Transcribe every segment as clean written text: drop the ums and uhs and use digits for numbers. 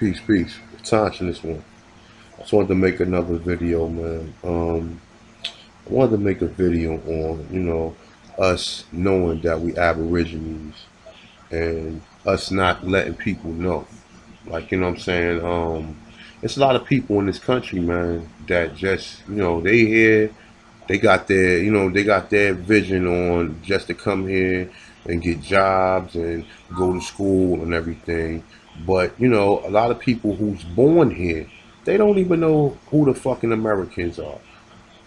Peace. Touching this one. I just wanted to make another video, man. I wanted to make a video on, us knowing that we Aborigines and us not letting people know. Like, what I'm saying? It's a lot of people in this country, man, that just, they here, they got their vision on just to come here and get jobs and go to school and everything. But, a lot of people who's born here, they don't even know who the fucking Americans are.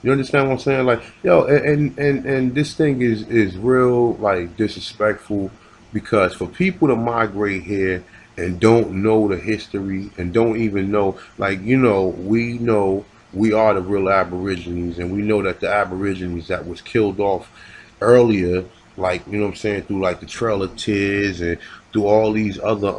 You understand what I'm saying? Like, yo, and this thing is real like disrespectful because for people to migrate here and don't know the history and don't even know, like, we know we are the real Aborigines, and we know that the Aborigines that was killed off earlier, like, what I'm saying, through like the Trail of Tears and through all these other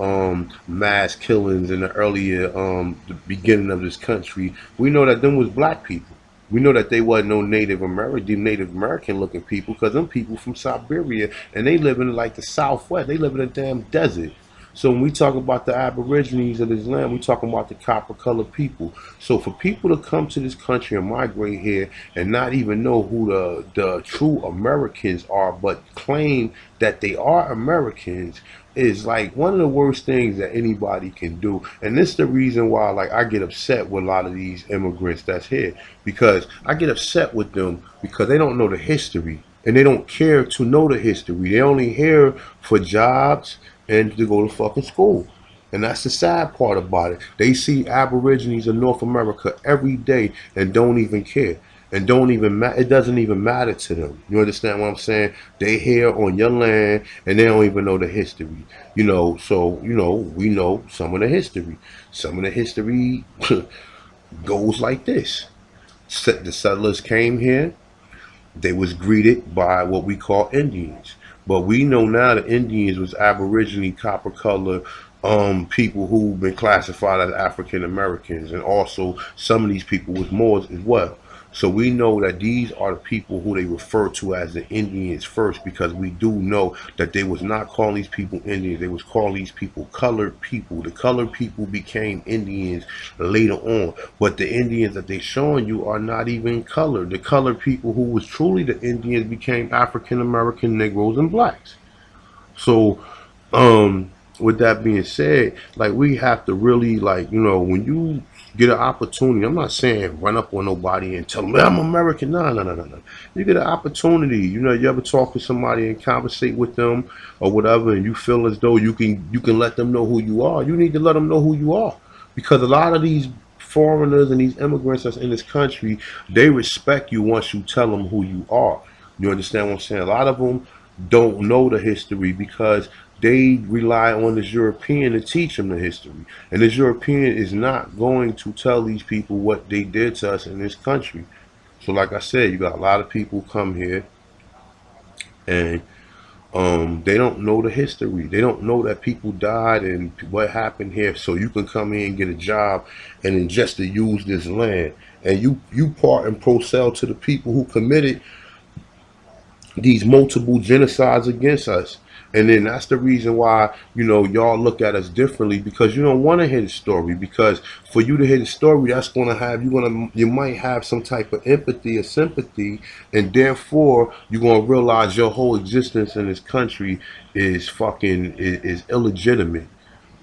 mass killings in the earlier the beginning of this country, we know that them was black people. We know that they wasn't no Native American looking people, because them people from Siberia, and they live in like the Southwest. They live in a damn desert. So when we talk about the Aborigines of this land, we talking about the copper colored people. So for people to come to this country and migrate here and not even know who the true Americans are, but claim that they are Americans, is like one of the worst things that anybody can do. And this is the reason why, like, I get upset with a lot of these immigrants that's here, because I get upset with them because they don't know the history and they don't care to know the history. They only here for jobs and to go to fucking school. And that's the sad part about it. They see Aborigines in North America every day and don't even care. And don't even it doesn't even matter to them. You understand what I'm saying? They here on your land and they don't even know the history. So we know some of the history. Some of the history goes like this. The settlers came here, they was greeted by what we call Indians. But we know now the Indians was Aborigine copper color people who've been classified as African Americans, and also some of these people was Moors as well. So we know that these are the people who they refer to as the Indians first, because we do know that they was not calling these people Indians. They was calling these people colored people. The colored people became Indians later on. But the Indians that they showing you are not even colored. The colored people who was truly the Indians became African American, Negroes, and blacks. So, with that being said, like, we have to really, like, when you get an opportunity, I'm not saying run up on nobody and tell them I'm American. No. You get an opportunity, you ever talk to somebody and conversate with them or whatever, and you feel as though you can let them know who you are. You need to let them know who you are, because a lot of these foreigners and these immigrants that's in this country, they respect you once you tell them who you are. You understand what I'm saying? A lot of them don't know the history because they rely on this European to teach them the history. And this European is not going to tell these people what they did to us in this country. So like I said, you got a lot of people come here and they don't know the history. They don't know that people died and what happened here. So you can come in and get a job and then just to use this land. And you part and pro sell to the people who committed these multiple genocides against us. And then that's the reason why, y'all look at us differently, because you don't want to hear the story. Because for you to hear the story, that's going to have, you might have some type of empathy or sympathy, and therefore you're going to realize your whole existence in this country is illegitimate.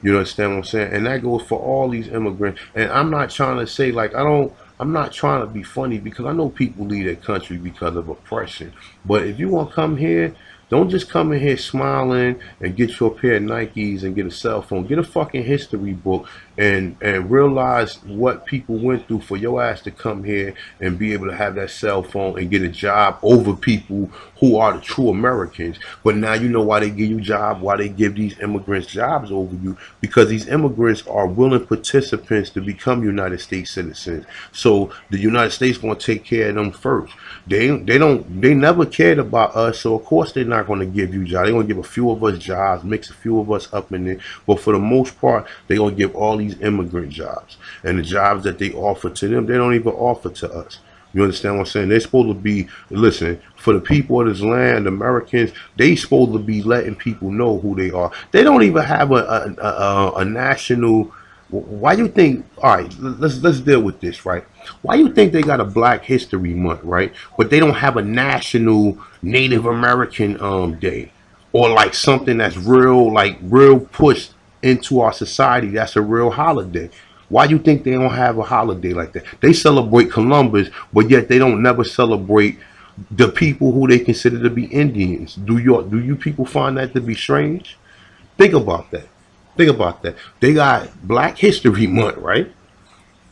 You understand what I'm saying? And that goes for all these immigrants. And I'm not trying to say, like, I'm not trying to be funny, because I know people leave their country because of oppression. But if you want to come here, don't just come in here smiling and get your pair of Nikes and get a cell phone. Get a fucking history book and realize what people went through for your ass to come here and be able to have that cell phone and get a job over people who are the true Americans. But now you know why they give you jobs, why they give these immigrants jobs over you, because these immigrants are willing participants to become United States citizens. So the United States going to take care of them first. They never cared about us, so of course they're not going to give you jobs. They're going to give a few of us jobs, mix a few of us up in it, but for the most part, they're going to give all these immigrant jobs. And the jobs that they offer to them, they don't even offer to us. You understand what I'm saying? They're supposed to be, listen, for the people of this land, Americans, they supposed to be letting people know who they are. They don't even have a national, Why you think? All right, let's deal with this, right? Why you think they got a Black History Month, right? But they don't have a national Native American day, or like something that's real, like real pushed into our society. That's a real holiday. Why you think they don't have a holiday like that? They celebrate Columbus, but yet they don't never celebrate the people who they consider to be Indians. Do you people find that to be strange? Think about that. Think about that. They got Black History Month, right?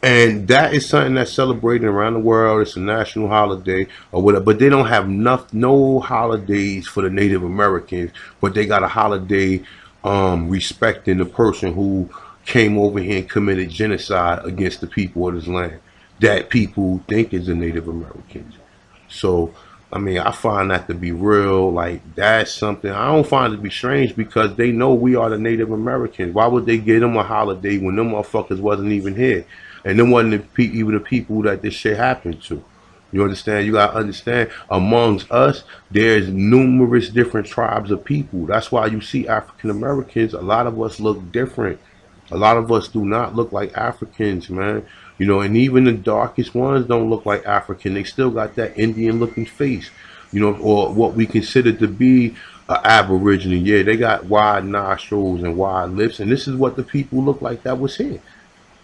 And that is something that's celebrated around the world. It's a national holiday or whatever. But they don't have no holidays for the Native Americans. But they got a holiday respecting the person who came over here and committed genocide against the people of this land that people think is the Native Americans. So, I mean, I find that to be real. Like, that's something I don't find it to be strange because they know we are the Native Americans. Why would they give them a holiday when them motherfuckers wasn't even here? And them wasn't even the people that this shit happened to. You understand? You gotta understand, amongst us, there's numerous different tribes of people. That's why you see African Americans, a lot of us look different. A lot of us do not look like Africans, man. And even the darkest ones don't look like African. They still got that Indian looking face, or what we consider to be Aborigine. Yeah, they got wide nostrils and wide lips, and this is what the people look like that was here.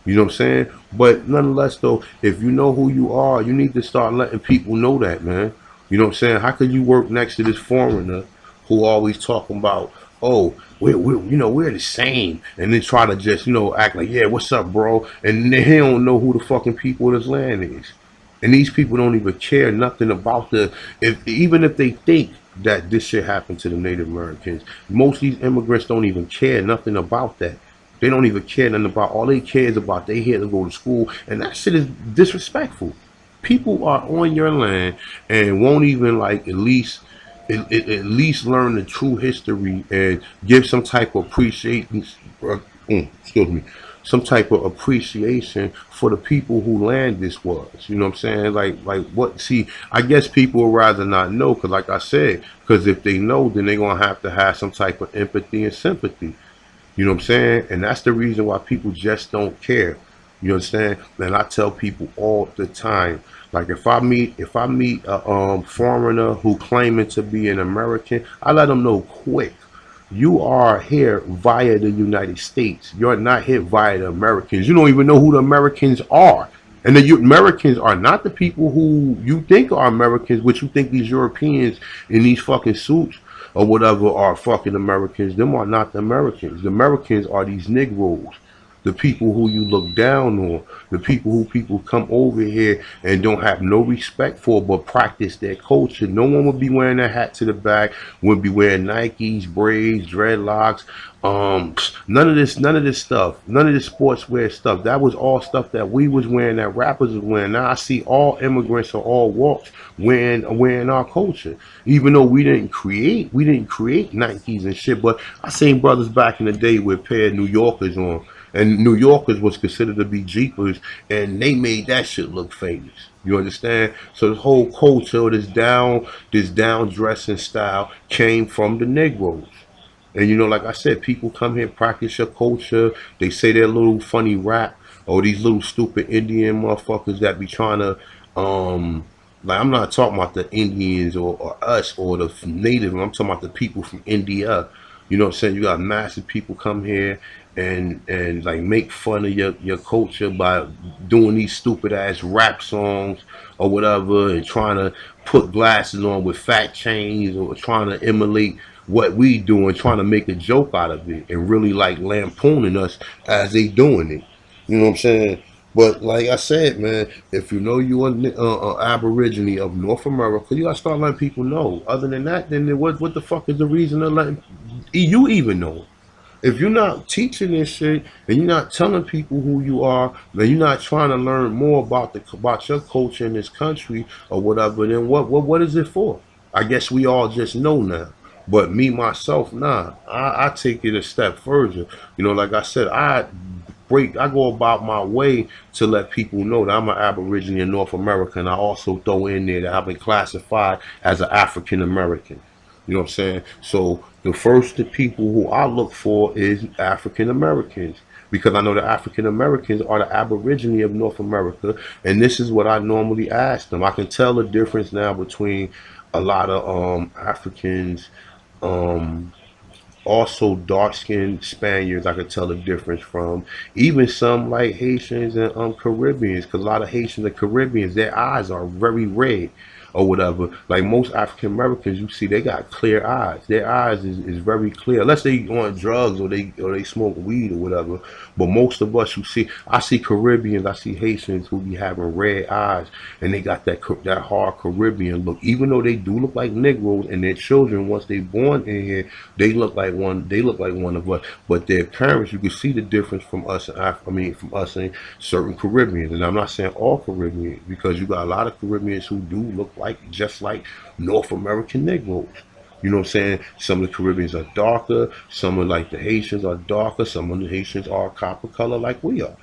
You know what I'm saying? But nonetheless, though, if you know who you are, you need to start letting people know that, man. You know what I'm saying? How could you work next to this foreigner who always talking about, oh, we're the same, and then try to just, act like, yeah, what's up, bro? And then he don't know who the fucking people of this land is. And these people don't even care nothing about even if they think that this shit happened to the Native Americans, most of these immigrants don't even care nothing about that. They don't even care nothing about. All they care is about they here to go to school, and that shit is disrespectful. People are on your land and won't even like at least learn the true history and give some type of appreciation. Excuse me, some type of appreciation for the people who land this was. You know what I'm saying? Like what? See, I guess people would rather not know because, like I said, because if they know, then they're gonna have some type of empathy and sympathy. You know what I'm saying? And that's the reason why people just don't care. You understand? And I tell people all the time, like if I meet a foreigner who claiming to be an American, I let them know quick. You are here via the United States. You're not here via the Americans. You don't even know who the Americans are. And the Americans are not the people who you think are Americans, which you think these Europeans in these fucking suits or whatever are fucking Americans. Them are not the Americans. The Americans are these Negroes, the people who you look down on, the people who people come over here and don't have no respect for, but practice their culture. No one would be wearing a hat to the back, would be wearing Nikes, braids, dreadlocks, none of this stuff, none of this sportswear stuff. That was all stuff that we was wearing, that rappers was wearing. Now I see all immigrants of all walks wearing our culture. Even though we didn't create Nikes and shit, but I seen brothers back in the day with a pair of New Yorkers on. And New Yorkers was considered to be Jeepers, and they made that shit look famous. You understand? So the whole culture, this down dressing style came from the Negroes. And like I said, people come here, practice your culture. They say their little funny rap, or these little stupid Indian motherfuckers that be trying to, like, I'm not talking about the Indians or us or the native. I'm talking about the people from India. You know what I'm saying? You got massive people come here and like make fun of your culture by doing these stupid ass rap songs or whatever, and trying to put glasses on with fat chains, or trying to emulate what we do and trying to make a joke out of it and really like lampooning us as they doing it. You know what I'm saying? But like I said, man, if you know you're an Aborigine of North America, you gotta start letting people know. Other than that, then what the fuck is the reason of letting you even know? If you're not teaching this shit and you're not telling people who you are, and you're not trying to learn more about your culture in this country or whatever, then what is it for? I guess we all just know now. But me myself, nah, I take it a step further. Like I said, I go about my way to let people know that I'm an Aborigine in North America, and I also throw in there that I've been classified as an African American. You know what I'm saying? So the first people who I look for is African Americans. because I know the African Americans are the Aborigine of North America, and this is what I normally ask them. I can tell the difference now between a lot of Africans, um, also dark-skinned Spaniards. I could tell the difference from even some like Haitians and Caribbeans, because a lot of Haitians and Caribbeans, their eyes are very red or whatever. Like most African Americans, you see they got clear eyes. Their eyes is very clear, unless they on drugs or they smoke weed or whatever. But most of us, you see, I see Caribbeans, I see Haitians who be having red eyes, and they got that hard Caribbean look. Even though they do look like Negroes, and their children once they born in here, they look like one. They look like one of us. But their parents, you can see the difference from us. From us and certain Caribbeans. And I'm not saying all Caribbeans, because you got a lot of Caribbeans who do look like just like North American Negroes. You know what I'm saying? Some of the Caribbeans are darker. Some of like the Haitians are darker. Some of the Haitians are copper color like we are.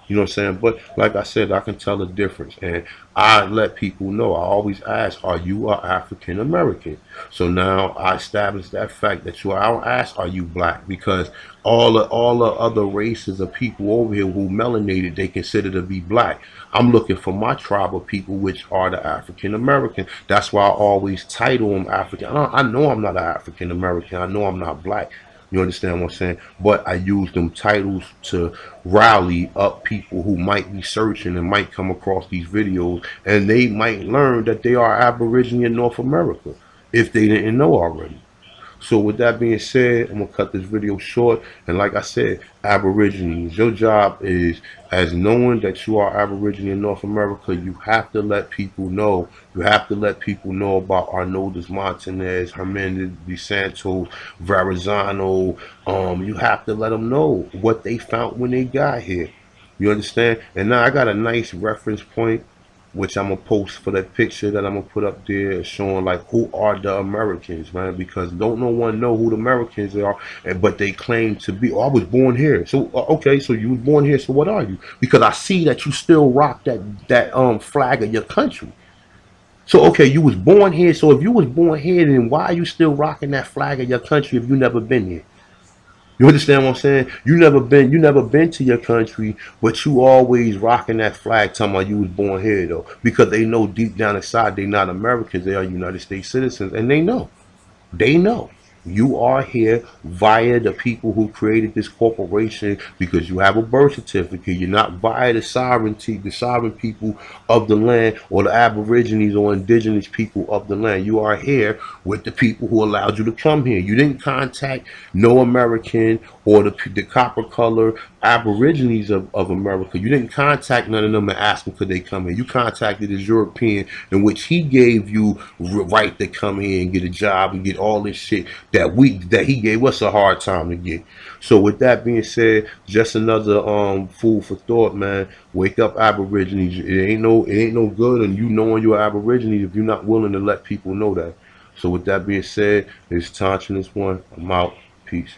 You know what I'm saying? But like I said, I can tell the difference. And I let people know. I always ask, are you an African American? So now I establish that fact that you are. I don't ask, are you black? Because all the other races of people over here who melanated, they consider to be black. I'm looking for my tribe of people, which are the African American. That's why I always title them African. I know I'm not an African American. I know I'm not black. You understand what I'm saying? But I use them titles to rally up people who might be searching and might come across these videos, and they might learn that they are Aborigine in North America if they didn't know already. So with that being said, I'm gonna cut this video short. And like I said, Aborigines, your job is, as knowing that you are Aborigine in North America, you have to let people know. You have to let people know about Arnoldas Martinez, Hernandez de Santos, Verrazano. You have to let them know what they found when they got here. You understand? And now I got a nice reference point, which I'm gonna post for that picture that I'm gonna put up there, showing like who are the Americans, man, because don't no one know who the Americans are, but they claim to be. Oh, I was born here. So okay, so you was born here. So what are you? Because I see that you still rock that flag of your country. So okay, you was born here. So if you was born here, then why are you still rocking that flag of your country if you never been here? You understand what I'm saying? You never been to your country, but you always rocking that flag talking about you was born here though. Because they know deep down inside they not Americans, they are United States citizens, and they know. They know you are here via the people who created this corporation, because you have a birth certificate. You're not via the sovereign people of the land, or the Aborigines or indigenous people of the land. You are here with the people who allowed you to come here. You didn't contact no American or the copper color Aborigines of America. You didn't contact none of them and ask them could they come here. You contacted this European, in which he gave you right to come here and get a job and get all this shit that he gave us a hard time to get. So with that being said, just another food for thought, man. Wake up, Aborigines. It ain't no good and you knowing you're Aborigines if you're not willing to let people know that. So with that being said, it's Tantra this one. I'm out. Peace.